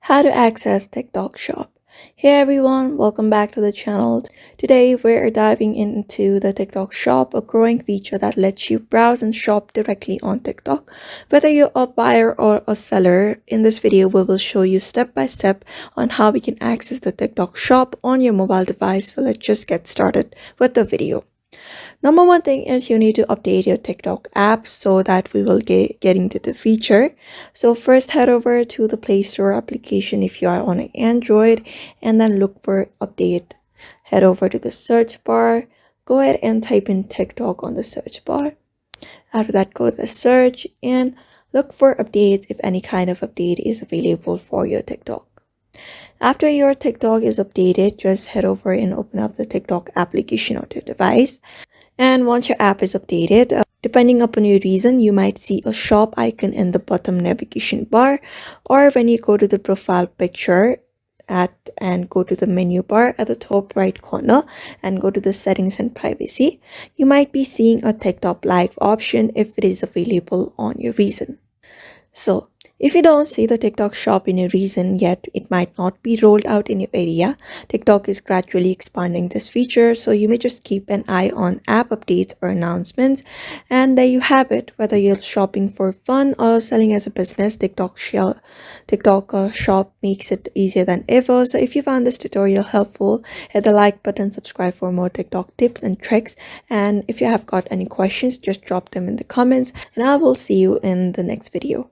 How to access TikTok Shop. Hey everyone, welcome back to the channel. Today we're diving into the TikTok Shop, a growing feature that lets you browse and shop directly on TikTok. Whether you're a buyer or a seller, in this video we will show you step by step on how we can access the TikTok Shop on your mobile device. So let's just get started with the video. Number one thing is you need to update your TikTok app so that we will get into the feature. So first head over to the Play Store application if you are on an Android and then look for update. Head over to the search bar. Go ahead and type in TikTok on the search bar. After that, go to the search and look for updates if any kind of update is available for your TikTok. After your TikTok is updated, just head over and open up the TikTok application on your device. And once your app is updated, depending upon your reason, you might see a shop icon in the bottom navigation bar, or when you go to the profile picture and go to the menu bar at the top right corner and go to the settings and privacy, you might be seeing a TikTok live option if it is available on your reason. So if you don't see the TikTok shop in a reason yet, it might not be rolled out in your area. TikTok is gradually expanding this feature, so you may just keep an eye on app updates or announcements. And there you have it. Whether you're shopping for fun or selling as a business, TikTok shop makes it easier than ever. So if you found this tutorial helpful, hit the like button, subscribe for more TikTok tips and tricks. And if you have got any questions, just drop them in the comments and I will see you in the next video.